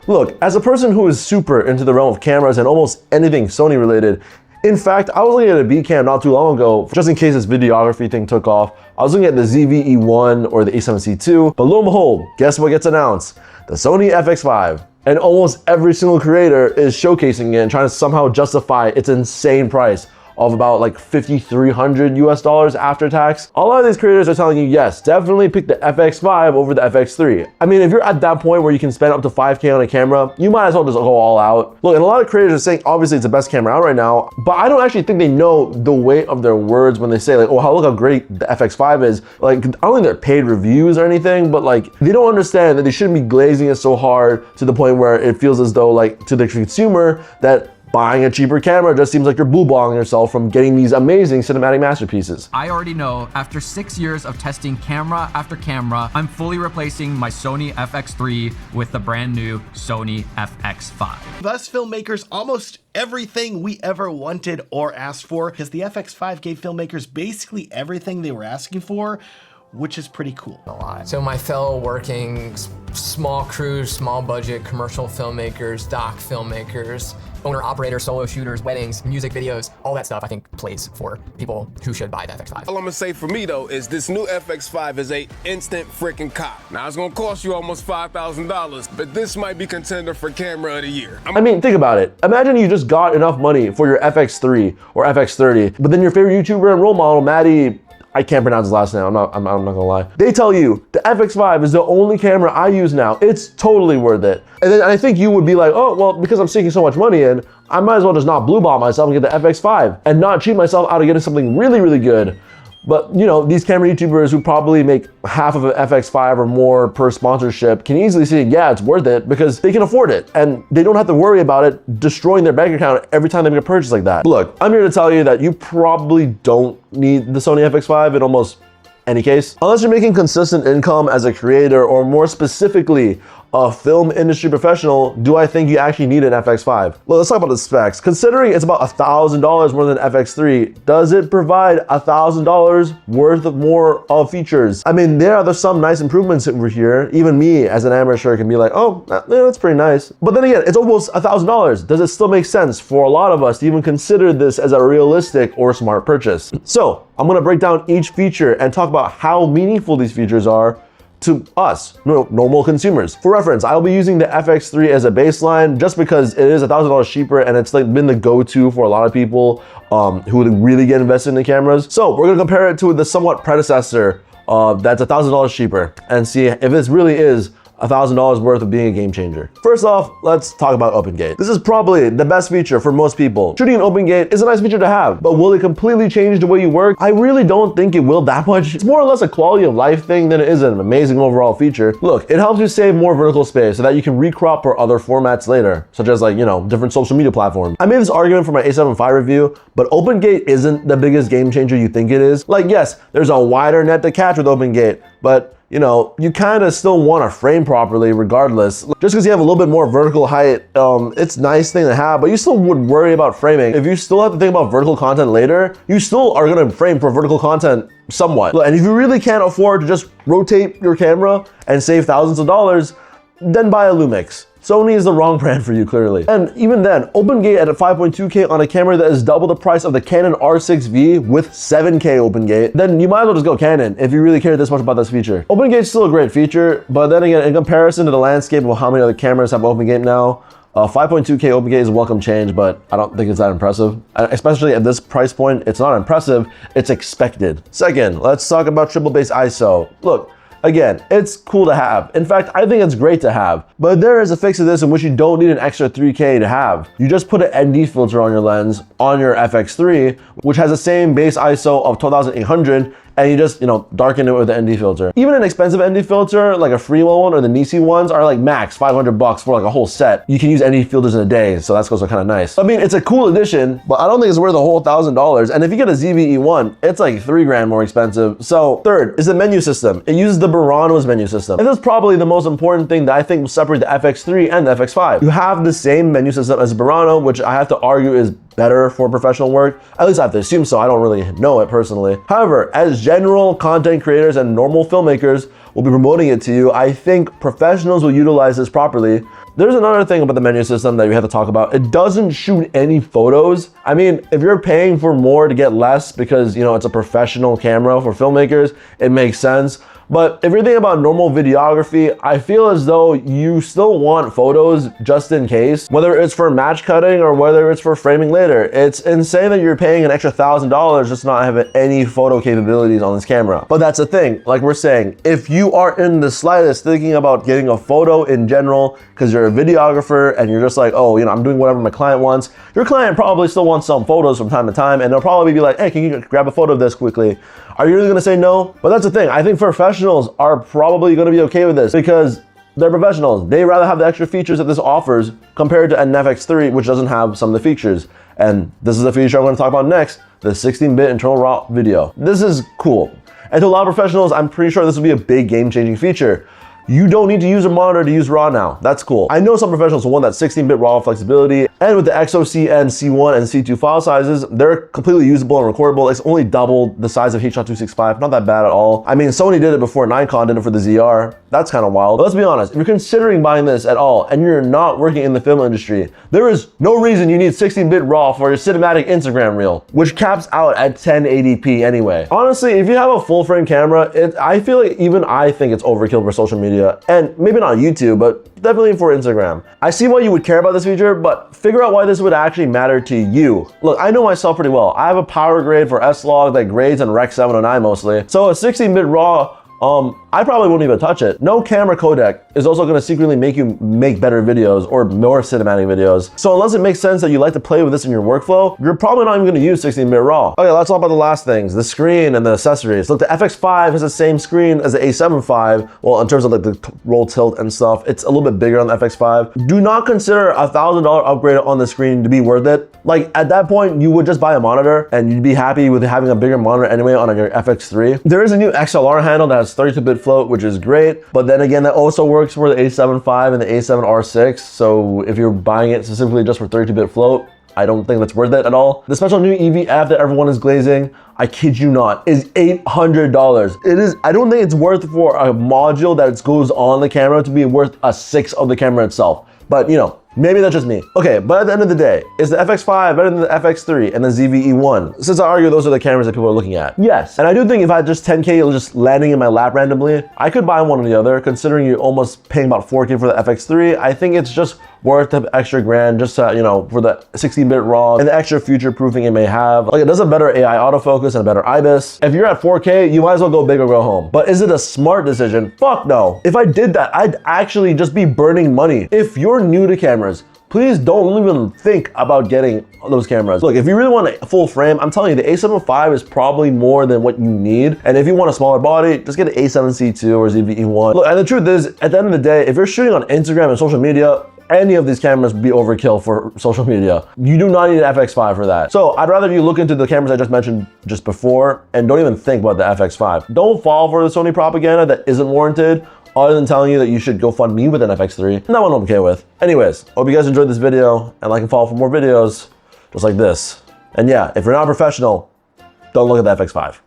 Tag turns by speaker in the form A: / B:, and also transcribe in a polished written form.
A: Look, as a person who is super into the realm of cameras and almost anything Sony related, in fact, I was looking at a B cam not too long ago, just in case this videography thing took off. I was looking at the ZV-E1 or the A7C II, but lo and behold, guess what gets announced? The Sony FX5. And almost every single creator is showcasing it and trying to somehow justify its insane price of about like $5,300 US after tax. A lot of these creators are telling you, yes, definitely pick the FX5 over the FX3. I mean, if you're at that point where you can spend up to 5K on a camera, you might as well just go all out. Look, and a lot of creators are saying, obviously it's the best camera out right now, but I don't actually think they know the weight of their words when they say like, oh, look how great the FX5 is. Like, I don't think they're paid reviews or anything, but like, they don't understand that they shouldn't be glazing it so hard to the point where it feels as though like to the consumer that buying a cheaper camera just seems like you're blue-balling yourself from getting these amazing cinematic masterpieces.
B: I already know, after 6 years of testing camera after camera, I'm fully replacing my Sony FX3 with the brand new Sony FX5.
C: Us filmmakers almost everything we ever wanted or asked for, because the FX5 gave filmmakers basically everything they were asking for, which is pretty cool.
D: So my fellow working small crews, small budget commercial filmmakers, doc filmmakers, owner operators, solo shooters, weddings, music videos, all that stuff I think plays for people who should buy the FX5.
E: All I'm gonna say for me though is this new FX5 is a instant freaking cop. Now it's gonna cost you almost $5,000, but this might be contender for camera of the year. I
A: mean, think about it. Imagine you just got enough money for your FX3 or FX30, but then your favorite YouTuber and role model, Maddie, I can't pronounce his last name, I'm not gonna lie. They tell you, the FX5 is the only camera I use now. It's totally worth it. And then I think you would be like, oh, well, because I'm sinking so much money in, I might as well just not blue ball myself and get the FX5 and not cheat myself out of getting something really, really good. But you know, these camera YouTubers who probably make half of an FX5 or more per sponsorship can easily see, yeah, it's worth it because they can afford it and they don't have to worry about it destroying their bank account every time they make a purchase like that. Look, I'm here to tell you that you probably don't need the Sony FX5 in almost any case. Unless you're making consistent income as a creator or more specifically, a film industry professional, do I think you actually need an FX5? Well, let's talk about the specs. Considering it's about $1,000 more than FX3, does it provide $1,000 worth of more of features? I mean, there's some nice improvements over here. Even me as an amateur can be like, oh, yeah, that's pretty nice. But then again, it's almost $1,000. Does it still make sense for a lot of us to even consider this as a realistic or smart purchase? So I'm gonna break down each feature and talk about how meaningful these features are to us, normal consumers. For reference, I'll be using the FX3 as a baseline just because it is $1,000 cheaper and it's like been the go-to for a lot of people who would really get invested in the cameras. So we're gonna compare it to the somewhat predecessor that's $1,000 cheaper and see if this really is $1,000 worth of being a game changer. First off, let's talk about OpenGate. This is probably the best feature for most people. Shooting in OpenGate is a nice feature to have, but will it completely change the way you work? I really don't think it will that much. It's more or less a quality of life thing than it is an amazing overall feature. Look, it helps you save more vertical space so that you can recrop for other formats later, such as like, you know, different social media platforms. I made this argument for my A7 V review, but OpenGate isn't the biggest game changer you think it is. Like, yes, there's a wider net to catch with OpenGate, but you know, you kind of still want to frame properly regardless. Just because you have a little bit more vertical height, it's a nice thing to have, but you still would worry about framing. If you still have to think about vertical content later, you still are going to frame for vertical content somewhat. And if you really can't afford to just rotate your camera and save thousands of dollars, then buy a Lumix. Sony is the wrong brand for you, clearly. And even then, OpenGate at a 5.2K on a camera that is double the price of the Canon R6V with 7K OpenGate, then you might as well just go Canon if you really care this much about this feature. OpenGate is still a great feature, but then again, in comparison to the landscape of how many other cameras have OpenGate now, 5.2K OpenGate is a welcome change, but I don't think it's that impressive. Especially at this price point, it's not impressive, it's expected. Second, let's talk about triple base ISO. Look, again, it's cool to have. In fact, I think it's great to have. But there is a fix to this in which you don't need an extra 3K to have. You just put an ND filter on your lens on your FX3, which has the same base ISO of 12,800, and you just, you know, darken it with the ND filter. Even an expensive ND filter, like a Freewell one or the Nisi ones, are like max $500 for like a whole set. You can use ND filters in a day, so that's also kind of nice. I mean, it's a cool addition, but I don't think it's worth a whole $1,000. And if you get a ZV-E1, it's like $3 grand more expensive. So third is the menu system. It uses the Burano's menu system. And this is probably the most important thing that I think will separate the FX3 and the FX5. You have the same menu system as Burano, which I have to argue is better for professional work. At least I have to assume so. I don't really know it personally. However, as general content creators and normal filmmakers will be promoting it to you, I think professionals will utilize this properly There's another thing about the menu system that we have to talk about. It doesn't shoot any photos. I mean, if you're paying for more to get less because, you know, it's a professional camera for filmmakers, it makes sense. But if you're thinking about normal videography, I feel as though you still want photos just in case, whether it's for match cutting or whether it's for framing later. It's insane that you're paying an extra $1,000 just not having any photo capabilities on this camera. But that's the thing, like we're saying, if you are in the slightest thinking about getting a photo in general, because you're a videographer and you're just like, oh, you know, I'm doing whatever my client wants, your client probably still wants some photos from time to time, and they'll probably be like, hey, can you grab a photo of this quickly? Are you really gonna say no? But that's the thing, I think professionals are probably gonna be okay with this because they're professionals. They rather have the extra features that this offers compared to an FX3, which doesn't have some of the features. And this is the feature I'm gonna talk about next, the 16-bit internal RAW video. This is cool. And to a lot of professionals, I'm pretty sure this will be a big game-changing feature. You don't need to use a monitor to use RAW now. That's cool. I know some professionals who want that 16-bit RAW flexibility, and with the XOC and C1 and C2 file sizes, they're completely usable and recordable. It's only double the size of H.265, not that bad at all. I mean, Sony did it before Nikon did it for the ZR. That's kind of wild. But let's be honest, if you're considering buying this at all and you're not working in the film industry, there is no reason you need 16-bit RAW for your cinematic Instagram reel, which caps out at 1080p anyway. Honestly, if you have a full frame camera, I feel like even I think it's overkill for social media. And maybe not YouTube, but definitely for Instagram. I see why you would care about this feature, but figure out why this would actually matter to you. Look, I know myself pretty well. I have a power grade for S-Log that grades in Rec 709 mostly. So a 16-bit RAW, I probably wouldn't even touch it. No camera codec is also gonna secretly make you make better videos or more cinematic videos. So unless it makes sense that you like to play with this in your workflow, you're probably not even gonna use 16-bit RAW. Okay, let's talk about the last things, the screen and the accessories. Look, the FX5 has the same screen as the A7 IV. Well, in terms of like the roll tilt and stuff, it's a little bit bigger on the FX5. Do not consider a $1,000 upgrade on the screen to be worth it. Like at that point, you would just buy a monitor and you'd be happy with having a bigger monitor anyway on your FX3. There is a new XLR handle that has 32-bit float, which is great. But then again, that also works for the A7 V and the A7 R6. So if you're buying it specifically just for 32-bit float, I don't think that's worth it at all. The special new EVF that everyone is glazing, I kid you not, is $800. It is, I don't think it's worth for a module that goes on the camera to be worth a sixth of the camera itself. But you know, maybe that's just me. Okay, but at the end of the day, is the FX5 better than the FX3 and the ZV-E1? Since I argue those are the cameras that people are looking at. Yes, and I do think if I had just 10K just landing in my lap randomly, I could buy one or the other. Considering you're almost paying about 4K for the FX3, I think it's just worth the extra grand just to, you know, for the 16-bit RAW and the extra future proofing it may have. Like it does a better AI autofocus and a better IBIS. If you're at 4K, you might as well go big or go home. But is it a smart decision? Fuck no. If I did that, I'd actually just be burning money. If you're new to cameras, please don't even think about getting those cameras. Look, if you really want a full frame, I'm telling you, the A7 V is probably more than what you need. And if you want a smaller body, just get an A7C2 or ZV-E1. Look, and the truth is, at the end of the day, if you're shooting on Instagram and social media, any of these cameras would be overkill for social media. You do not need an FX5 for that. So I'd rather you look into the cameras I just mentioned just before and don't even think about the FX5. Don't fall for the Sony propaganda that isn't warranted, other than telling you that you should go fund me with an FX3. That one I'm okay with. Anyways, hope you guys enjoyed this video and like and follow for more videos just like this. And yeah, if you're not a professional, don't look at the FX5.